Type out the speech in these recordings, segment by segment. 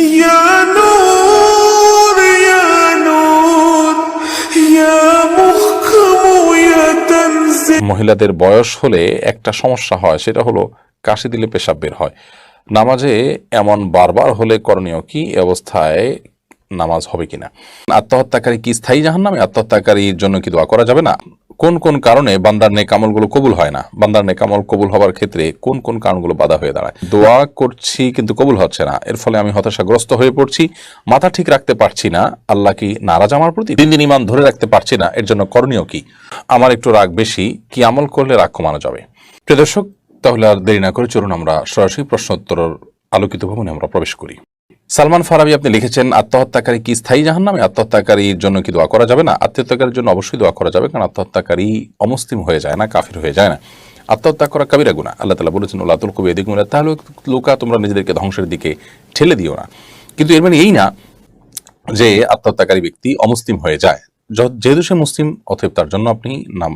ইয়া নূর ইয়া নূর ইয়া মুহকাম ইয়া তানজিল। মহিলাদের বয়স হলে একটা সমস্যা হয়, সেটা হলো কাশি দিলে পেশাব বের হয়। নামাজে এমন বারবার হলে করণীয় কি? এ অবস্থায় নামাজ হবে কিনা? আত্মহত্যাকারী কি স্থায়ী জাহান্নামে? আত্মহত্যাকারীর জন্য কি দোয়া করা যাবে না? কোন কোন কারণে বান্দার নেক আমলগুলো কবুল হয় না? বান্দার নেক আমল কবুল হবার ক্ষেত্রে কোন কোন কারণগুলো বাধা হয়ে দাঁড়ায়? দোয়া করছি কিন্তু কবুল হচ্ছে না, এর ফলে আমি হতাশাগ্রস্ত হয়ে পড়ছি, মাথা ঠিক রাখতে পারছি না, আল্লাহ কি নারাজ আমার প্রতি? দিন দিন ইমান ধরে রাখতে পারছি না, এর জন্য করণীয় কি? আমার একটু রাগ বেশি, কি আমল করলে রাগ কমানো যাবে? প্রিয় দর্শক, তাহলে আর দেরি না করে চলুন আমরা সরাসরি প্রশ্নোত্তর আলোকিত ভবনে আমরা প্রবেশ করি। সালমান ফারাবি আপনি লিখেছেন, আত্মহত্যাকারী কি স্থায়ী জাহান্নামে? আত্মহত্যাকারীর জন্য কি দোয়া করা যাবে না? আত্মহত্যাকারীর জন্য অবশ্যই দোয়া করা যাবে, কারণ আত্মহত্যাকারী অমুসলিম হয়ে যায় না, কাফির হয়ে যায় না। আত্মহত্যা করা কাবিরা গুনাহ। আল্লাহ তাআলা বলেছেন, ওয়া লা তুলকু বিয়াদিকুম ইলা তাহলুকা, তোমরা নিজেদেরকে ধ্বংসের দিকে ঠেলে দিও না। কিন্তু এর মানে এই না যে আত্মহত্যাকারী ব্যক্তি অমুসলিম হয়ে যায়। যেহেতু সে মুসলিম, অতএব তার জন্য আপনি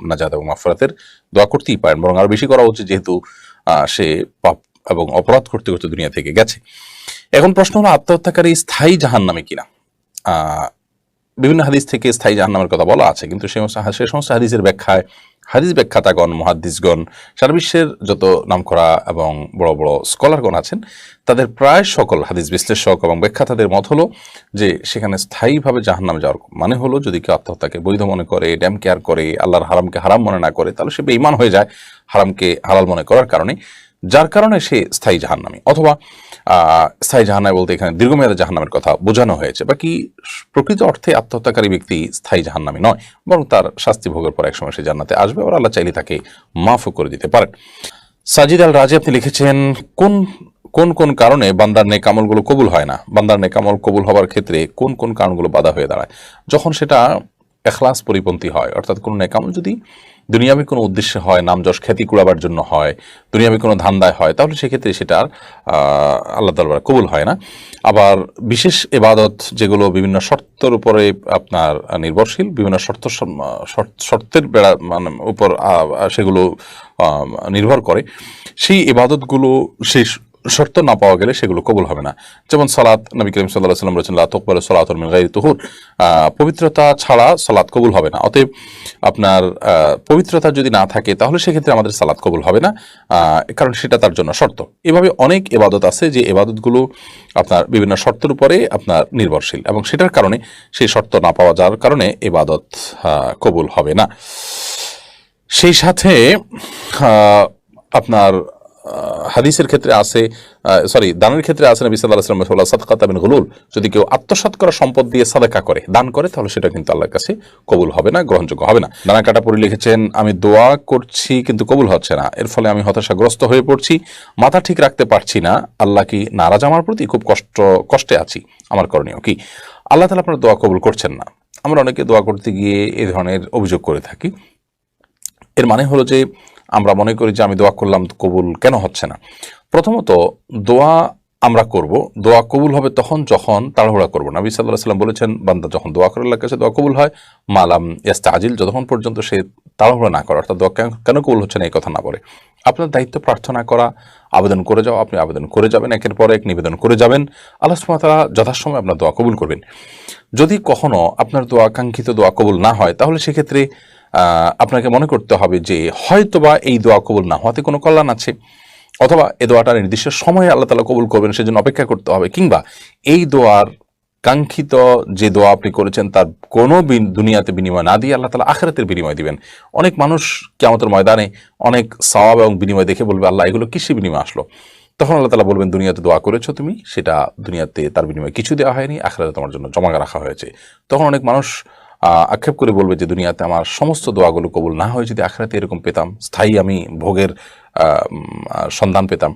নাজাত এবং মাগফিরাতের দোয়া করতেই পারেন, বরং আরো বেশি করা উচিত, যেহেতু সে পাপ এবং অপরাধ করতে করতে দুনিয়া থেকে গেছে। এখন প্রশ্ন হলো, আত্মহত্যাকারী স্থায়ী জাহান্নামে কিনা? বিভিন্ন হাদিস থেকে স্থায়ী জাহান্নামের কথা বলা আছে, কিন্তু সে সমস্ত হাদিসের ব্যাখ্যায় হাদিস ব্যাখ্যাতাগণ, মুহাদ্দিসগণ, সারা বিশ্বের যত নামকরা এবং বড় বড় স্কলারগণ আছেন, তাদের প্রায় সকল হাদিস বিশ্লেষক এবং ব্যাখ্যাতাদের মত হলো যে সেখানে স্থায়ীভাবে জাহান্নামে যাওয়ার মানে হলো, যদি কেউ আত্মহত্যাকে বৈধ মনে করে, ড্যাম কেয়ার করে, আল্লাহর হারামকে হারাম মনে না করে, তাহলে সে বেঈমান হয়ে যায় হারামকে হালাল মনে করার কারণে, যার কারণে সে স্থায়ী জাহান্নামী। অথবা স্থায়ী জাহান্নামী বলতে এখানে দীর্ঘমেয়াদী জাহান্নামের কথা বোঝানো হয়েছে। বাকি প্রকৃত অর্থে আত্মহত্যাকারী ব্যক্তি স্থায়ী জাহান্নামী নয়, বরং তার শাস্তি ভোগের পর একসময় সে জান্নাতে আসবে, আর আল্লাহ চাইলে তাকে মাফও করে দিতে পারেন। সাজিদ আল রাজি আপনি লিখেছেন, কোন কোন কোন কারণে বান্দার নেক আমলগুলো কবুল হয় না? বান্দার নেক আমল কবুল হবার ক্ষেত্রে কোন কোন কারণগুলো বাধা হয়ে দাঁড়ায়? যখন সেটা এখলাস পরিপন্থী হয়, অর্থাৎ কোনো নেক আমল যদি দুনিয়াবী কোনো উদ্দেশ্যে হয়, নাম যশ খ্যাতি কুড়াবার জন্য হয়, দুনিয়াবী কোনো ধান্দায় হয়, তাহলে সেক্ষেত্রে সেটার আল্লাহ দরবারে কবুল হয় না। আবার বিশেষ ইবাদত যেগুলো বিভিন্ন শর্তের উপরে আপনার নির্ভরশীল, বিভিন্ন শর্তের বেড়া মানে উপর সেগুলো নির্ভর করে, সেই ইবাদতগুলো সেই শর্ত না পাওয়া গেলে সেগুলো কবুল হবে না। যেমন সালাত, নবী করিম সাল্লাল্লাহু আলাইহি ওয়াসাল্লাম বলেছেন, লা তুকবালু সালাতুন মিন গায়রি তুহুর, পবিত্রতা ছাড়া সালাত কবুল হবে না। অতএব আপনার পবিত্রতা যদি না থাকে, তাহলে সেক্ষেত্রে আমাদের সালাত কবুল হবে না, কারণ সেটা তার জন্য শর্ত। এভাবে অনেক ইবাদত আছে যে ইবাদতগুলো আপনার বিভিন্ন শর্তের উপরে আপনার নির্ভরশীল, এবং সেটার কারণে সেই শর্ত না পাওয়া যাওয়ার কারণে ইবাদত কবুল হবে না। সেই সাথে আপনার হাদিসের ক্ষেত্রে আছে, দানের ক্ষেত্রে আছে, নবী সাল্লাল্লাহু আলাইহি ওয়াসাল্লাম বলেছেন, সাদকাতা মিন গুলুল, যদি কেউ আত্মসাৎ করা সম্পদ দিয়ে সাদাকা করে, দান করে, তাহলে সেটা কিন্তু আল্লাহর কাছে কবুল হবে না, গ্রহণযোগ্য হবে না। দানা কাটাপুরি লিখেছেন, আমি দোয়া করছি কিন্তু কবুল হচ্ছে না, এর ফলে আমি হতাশাগ্রস্ত হয়ে পড়ছি, মাথা ঠিক রাখতে পারছি না, আল্লাহ কি নারাজ আমার প্রতি? খুব কষ্টে আছি, আমার করণীয় কি? আল্লাহ তাআলা আপনার দোয়া কবুল করছেন না। আমরা অনেকে দোয়া করতে গিয়ে এই ধরনের অভিযোগ করে থাকি। এর মানে হলো যে আমরা মনে করি যে আমি দোয়া করলাম, কবুল কেন হচ্ছে না? প্রথমত, দোয়া আমরা করব, দোয়া কবুল হবে তখন যখন তাড়াহুড়া করব না। নবী সাল্লাল্লাহু আলাইহি ওয়াসাল্লাম বলেছেন, বান্দা যখন দোয়া করে আল্লাহর কাছে দোয়া কবুল হয়, মালাম ইয়াস্তাজিল, যতক্ষণ পর্যন্ত সে তাড়াহুড়া না করে, অর্থাৎ দোয়া কেন কবুল হচ্ছে না এই কথা না বলে। আপনার দায়িত্ব প্রার্থনা করা, আবেদন করে যাও, আপনি আবেদন করে যাবেন, একের পর এক নিবেদন করে যাবেন, আল্লাহ সুবহানাহু ওয়া তাআলা যথাসময়ে আপনার দোয়া কবুল করবেন। যদি কখনো আপনার দোয়া কাঙ্ক্ষিত দোয়া কবুল না হয়, তাহলে সেক্ষেত্রে আপনাকে মনে করতে হবে যে হয়তোবা এই দোয়া কবুল না হওয়াতে কোনো কল্যাণ আছে, অথবা এই দোয়াটা নির্দিষ্ট সময়ে আল্লাহ তাআলা কবুল করবেন, সেজন্য অপেক্ষা করতে হবে, কিংবা এই দোয়ার কাঙ্ক্ষিত যে দোয়া আপনি করেছেন তার কোনো দুনিয়াতে বিনিময় না দিয়ে আল্লাহ তাআলা আখিরাতের বিনিময় দিবেন। অনেক মানুষ কিয়ামতের ময়দানে অনেক সওয়াব এবং বিনিময় দেখে বলবে, আল্লাহ এগুলো কিসের বিনিময় আসলো? তখন আল্লাহ তাআলা বলবেন, দুনিয়াতে দোয়া করেছো তুমি, সেটা দুনিয়াতে তার বিনিময়ে কিছু দেওয়া হয়নি, আখিরাতে তোমার জন্য জমা রাখা হয়েছে। তখন অনেক মানুষ আক্ষেপ করে বলবে যে দুনিয়াতে আমার সমস্ত দোয়াগুলো কবুল না হয়ে যদি আখিরাতে এরকম পেতাম, স্থায়ী আমি ভোগের সন্ধান পেতাম,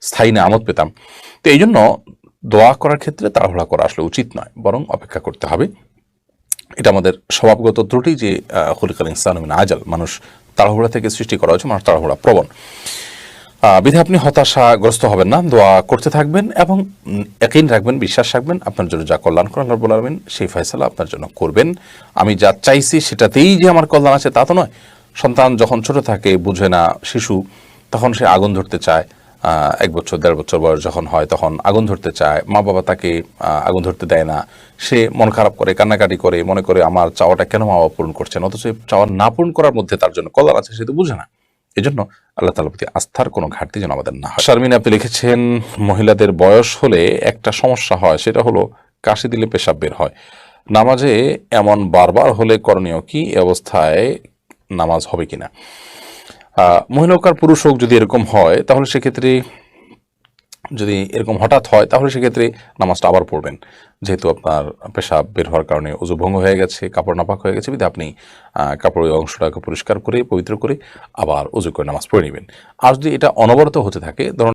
স্থায়ী নেয়ামত পেতাম। তো এই জন্য দোয়া করার ক্ষেত্রে তাড়াহুড়া করা আসলে উচিত নয়, বরং অপেক্ষা করতে হবে। এটা আমাদের স্বভাবগত ত্রুটি যে খুলিকাল ইনসানু মিন আজাল, মানুষ তাড়াহুড়া থেকে সৃষ্টি করা হয়েছে, মানুষ তাড়াহুড়া প্রবণ। বিধে আপনি হতাশাগ্রস্ত হবেন না, দোয়া করতে থাকবেন এবং ইয়াকিন রাখবেন, বিশ্বাস রাখবেন, আপনার জন্য যা কল্যাণ করেন আল্লাহ রাব্বুল আলামিন সেই ফয়সালা আপনার জন্য করবেন। আমি যা চাইছি সেটাতেই যে আমার কল্যাণ আছে তা তো নয়। সন্তান যখন ছোট থাকে, বুঝে না, শিশু, তখন সে আগুন ধরতে চায়, 1 বছর 1.5 বছর বয়স যখন হয় তখন আগুন ধরতে চায়, মা বাবা তাকে আগুন ধরতে দেয় না, সে মন খারাপ করে, কান্নাকাটি করে, মনে করে আমার চাওয়াটা কেন মা বাবা পূরণ করছেন, অথচ এই চাওয়া না পূরণ করার মধ্যে তার জন্য কল্যাণ আছে, সে তো বুঝে না। এজন্য আল্লাহ তাআলার প্রতি আস্থার কোনো ঘাটতি যেন আমাদের না হয়। শারমিন আপনি লিখেছেন, মহিলাদের বয়স হলে একটা সমস্যা হয়, সেটা হলো কাশি দিলে পেশাব বের হয়। নামাজে এমন বারবার হলে করণীয় কি? এ অবস্থায় নামাজ হবে কিনা? মহিলা হোক আর পুরুষ হোক, যদি এরকম হয় তাহলে সেক্ষেত্রে, যদি এরকম হঠাৎ হয় তাহলে সেক্ষেত্রে নামাজটা আবার পড়বেন, যেহেতু আপনার পেশাব বের হওয়ার কারণে ওযু ভঙ্গ হয়ে গেছে, কাপড় নাপাক হয়ে গেছে, বিধায় আপনি কাপড়ের অংশটাকে পরিষ্কার করে পবিত্র করে আবার ওযু করে নামাজ পড়ে নেবেন। আর যদি এটা অনবরত হতে থাকে, ধরুন